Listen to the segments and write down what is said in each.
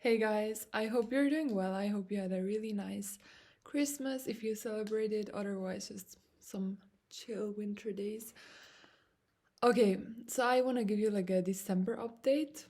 Hey guys, I hope you're doing well. I hope you had a really nice Christmas if you celebrated, otherwise, just some chill winter days. Okay, so I want to give you like a December update.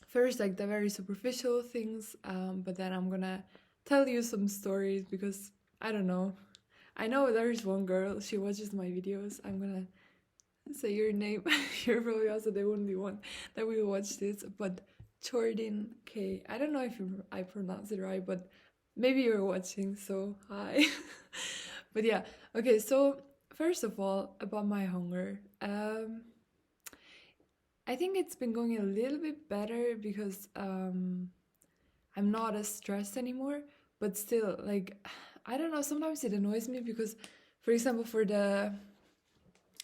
First, like the very superficial things, but then I'm gonna tell you some stories because I don't know. I know there's one girl, she watches my videos. I'm gonna say your name. You're probably also the only one that will watch this, but Jordan K. I don't know if I pronounce it right, but maybe you're watching, so hi. But yeah, okay, so first of all, about my hunger. I think it's been going a little bit better because I'm not as stressed anymore, but still, like, I don't know, sometimes it annoys me because, for example, for the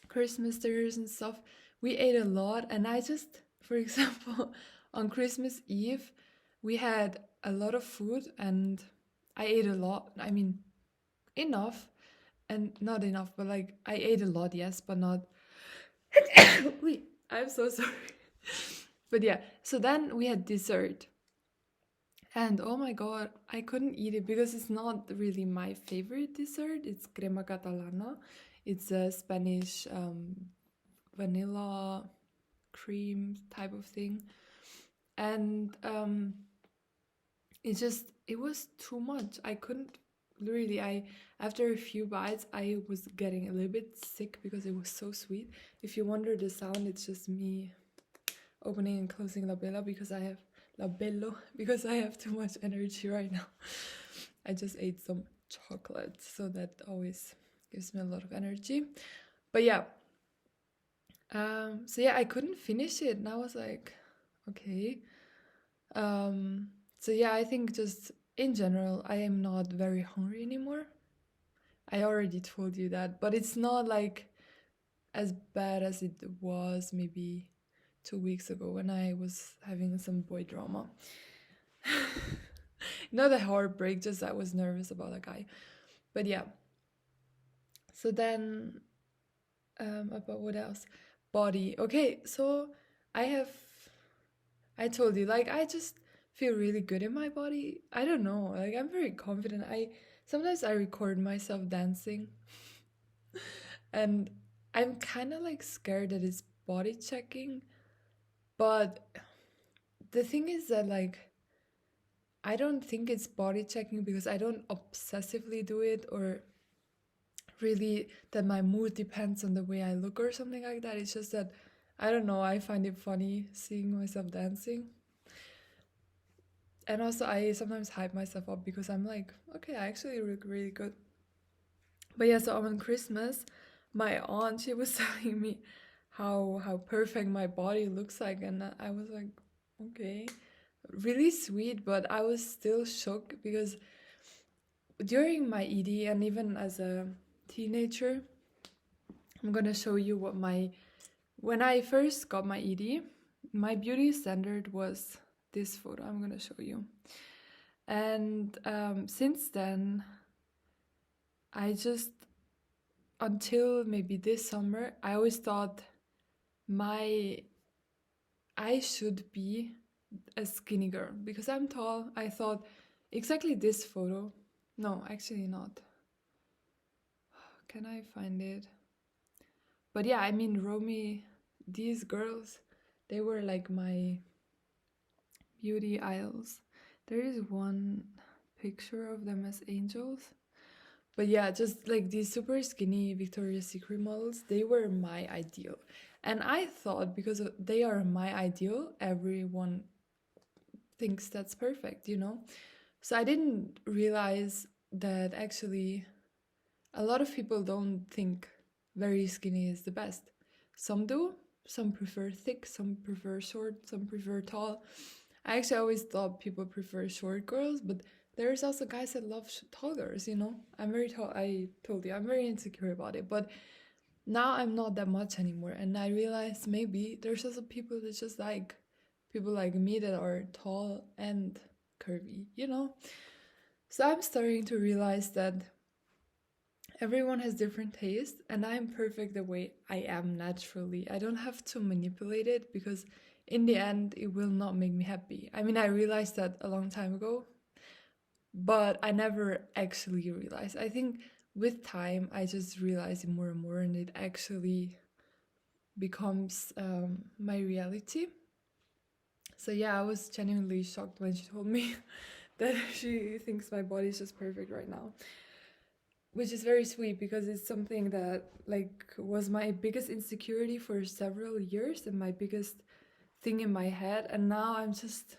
Christmas dinners and stuff, we ate a lot. And I just, for example, on Christmas Eve, we had a lot of food and I ate a lot. I mean, enough and not enough, but like I ate a lot, yes, but not. Wait, I'm so sorry. But yeah, so then we had dessert. And oh my god, I couldn't eat it because it's not really my favorite dessert. It's crema catalana. It's a Spanish vanilla cream type of thing. And it was too much. I couldn't really, I after a few bites I was getting a little bit sick because it was so sweet. If you wonder the sound, it's just me opening and closing la bello because I have too much energy right now. I just ate some chocolate, so that always gives me a lot of energy. But yeah, so yeah, I couldn't finish it, and I was like, okay. So yeah, I think just in general, I am not very hungry anymore. I already told you that, but it's not like as bad as it was maybe 2 weeks ago when I was having some boy drama. Not a heartbreak, just I was nervous about a guy. But yeah. So then, about what else? Body. Okay, so I have I told you, like, I just feel really good in my body. I don't know, like, I'm very confident. I sometimes I record myself dancing, and I'm kind of like scared that it's body checking. But the thing is that, like, I don't think it's body checking because I don't obsessively do it or really that my mood depends on the way I look or something like that. It's just that I don't know, I find it funny seeing myself dancing. And also, I sometimes hype myself up because I'm like, okay, I actually look really good. But yeah, so on Christmas, my aunt, she was telling me how perfect my body looks like, and I was like, okay, really sweet. But I was still shocked because during my ED and even as a teenager, I'm gonna show you what my when I first got my ED, my beauty standard was this photo. I'm gonna show you. And since then, I just, until maybe this summer, I always thought my I should be a skinny girl because I'm tall. I thought exactly this photo. No, actually not. Can I find it? But yeah, I mean, Romy, these girls, they were like my beauty idols. There is one picture of them as angels. But yeah, just like these super skinny Victoria's Secret models, they were my ideal. And I thought because they are my ideal, everyone thinks that's perfect, you know? So I didn't realize that actually a lot of people don't think very skinny is the best. Some do, some prefer thick, some prefer short, some prefer tall. I actually always thought people prefer short girls, but there's also guys that love tall girls, you know? I'm very tall. I told you, I'm very insecure about it. But now I'm not that much anymore. And I realize maybe there's also people that just like people like me that are tall and curvy, you know? So I'm starting to realize that everyone has different tastes, and I'm perfect the way I am naturally. I don't have to manipulate it because in the end it will not make me happy. I mean, I realized that a long time ago, but I never actually realized. I think with time I just realize it more and more, and it actually becomes my reality. So yeah, I was genuinely shocked when she told me that she thinks my body is just perfect right now, which is very sweet because it's something that like was my biggest insecurity for several years and my biggest thing in my head. And now I'm just,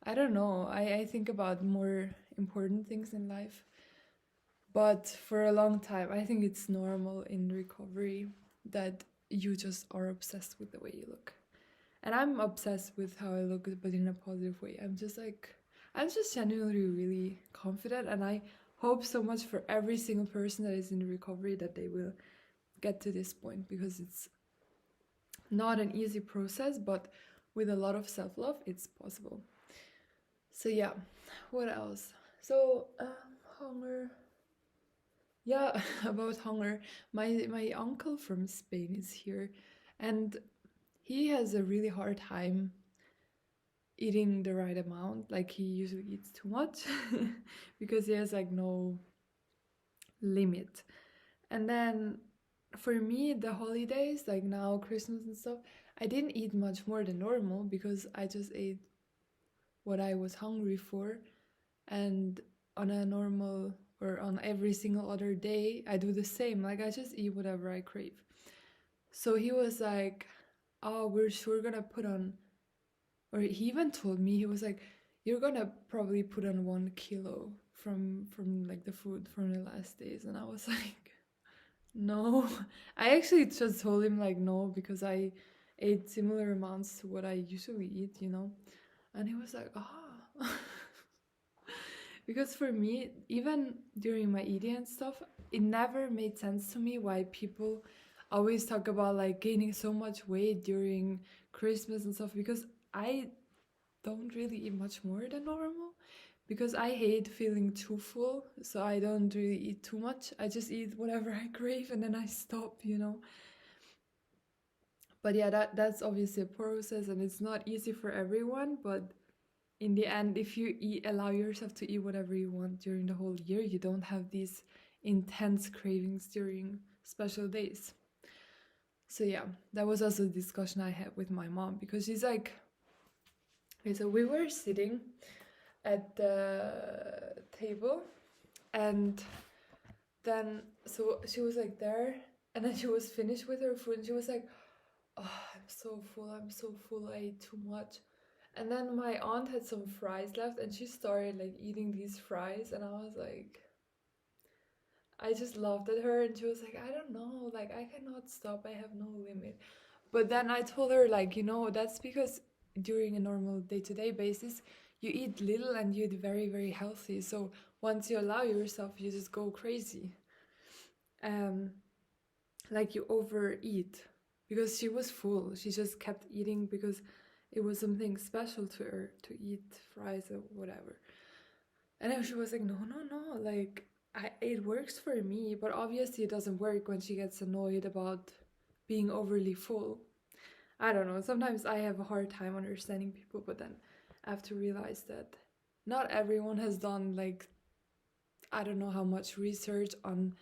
I don't know, I think about more important things in life. But for a long time, I think it's normal in recovery that you just are obsessed with the way you look. And I'm obsessed with how I look, but in a positive way. I'm just genuinely really confident, and I hope so much for every single person that is in recovery that they will get to this point, because it's not an easy process, but with a lot of self-love, it's possible. So yeah, what else? So hunger. Yeah, about hunger. My uncle from Spain is here, and he has a really hard time eating the right amount. Like he usually eats too much because he has like no limit. And then for me, the holidays, like now Christmas and stuff, I didn't eat much more than normal because I just ate what I was hungry for. And on a normal or on every single other day, I do the same. Like I just eat whatever I crave. So he was like, "Oh, we're sure gonna put on," or he even told me, he was like, "You're gonna probably put on 1 kilo from like the food from the last days." And I was like, "No." I actually just told him like no, because I ate similar amounts to what I usually eat, you know. And he was like, "Ah." Because for me, even during my eating and stuff, it never made sense to me why people always talk about like gaining so much weight during Christmas and stuff, because I don't really eat much more than normal, because I hate feeling too full, so I don't really eat too much. I just eat whatever I crave and then I stop, you know. But yeah, that's obviously a process and it's not easy for everyone, but in the end, if you allow yourself to eat whatever you want during the whole year, you don't have these intense cravings during special days. So yeah, that was also a discussion I had with my mom, because she's like, okay, so we were sitting at the table, and then so she was like there, and then she was finished with her food and she was like, "Oh, I'm so full, I ate too much." And then my aunt had some fries left and she started like eating these fries, and I was like, I just laughed at her, and she was like, "I don't know, like I cannot stop, I have no limit." But then I told her, like, you know, that's because during a normal day-to-day basis, you eat little and you eat very, very healthy. So once you allow yourself, you just go crazy. Um, like you overeat, because she was full. She just kept eating because it was something special to her to eat fries or whatever. And then she was like, "No, no, no, like it works for me, but obviously it doesn't work when she gets annoyed about being overly full." I don't know. Sometimes I have a hard time understanding people, but then I have to realize that not everyone has done like, I don't know how much research on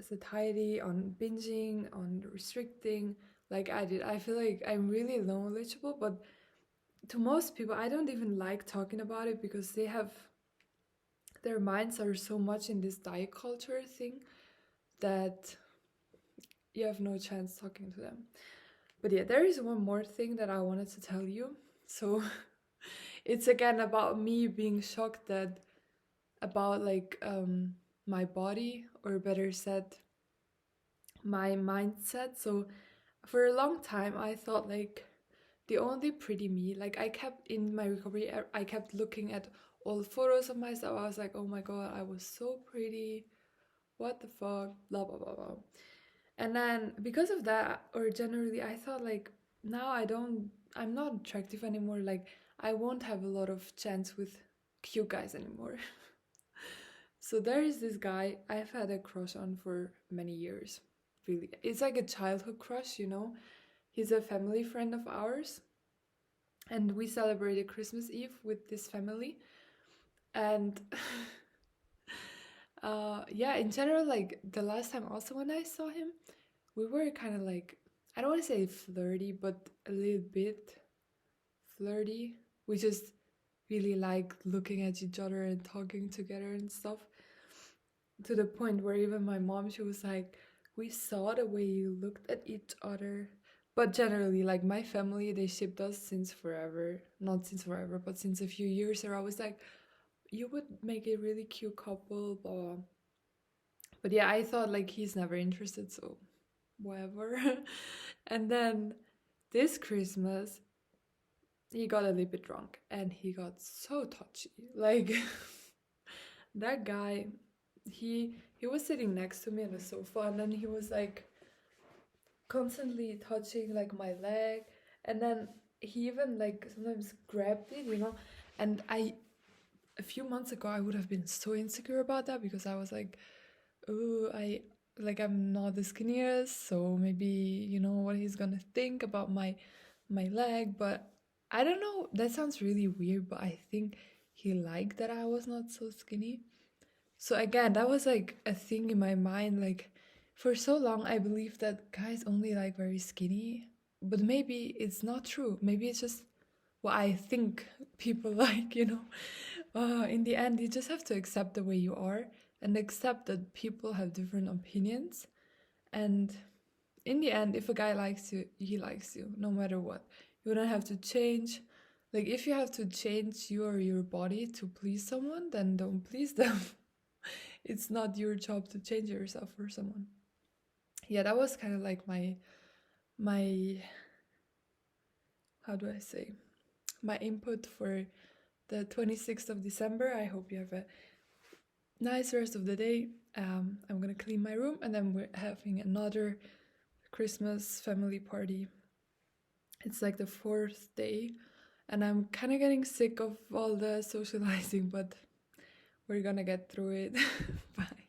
satiety, on binging, on restricting, like I did. I feel like I'm really knowledgeable, but to most people, I don't even like talking about it because they have, their minds are so much in this diet culture thing that you have no chance talking to them. But yeah, there is one more thing that I wanted to tell you. So it's again about me being shocked that about like my body, or better said, my mindset. So for a long time I thought like the only pretty me, like I kept in my recovery, I kept looking at old photos of myself. I was like, "Oh my god, I was so pretty, what the fuck, blah blah blah blah." And then because of that, or generally, I thought like, now I'm not attractive anymore, like I won't have a lot of chance with cute guys anymore. So there is this guy I've had a crush on for many years. Really, it's like a childhood crush, you know. He's a family friend of ours, and we celebrated Christmas Eve with this family. And yeah, in general, like the last time also when I saw him, we were kind of like, I don't want to say flirty, but a little bit flirty. We just really like looking at each other and talking together and stuff, to the point where even my mom, she was like, we saw the way you looked at each other. But generally, like my family, they shipped us since forever. Not since forever, but since a few years. Or I was like, you would make a really cute couple, blah, blah. But yeah, I thought like he's never interested, so whatever. And then this Christmas, he got a little bit drunk and he got so touchy. Like that guy, he was sitting next to me on the sofa, and then he was like constantly touching like my leg, and then he even like sometimes grabbed it, you know. And a few months ago I would have been so insecure about that, because I was like, oh, I'm not the skinniest, so maybe, you know, what he's gonna think about my leg. But I don't know, that sounds really weird, but I think he liked that I was not so skinny. So again, that was like a thing in my mind. Like for so long, I believed that guys only like very skinny, but maybe it's not true. Maybe it's just what I think people like, you know. In the end, you just have to accept the way you are and accept that people have different opinions. And in the end, if a guy likes you, he likes you, no matter what. You don't have to change. Like if you have to change your body to please someone, then don't please them. It's not your job to change yourself for someone. Yeah, that was kind of like my how do I say, my input for the 26th of December. I hope you have a nice rest of the day. I'm gonna clean my room, and then we're having another Christmas family party. It's like the fourth day, and I'm kind of getting sick of all the socializing, but we're gonna get through it. Bye.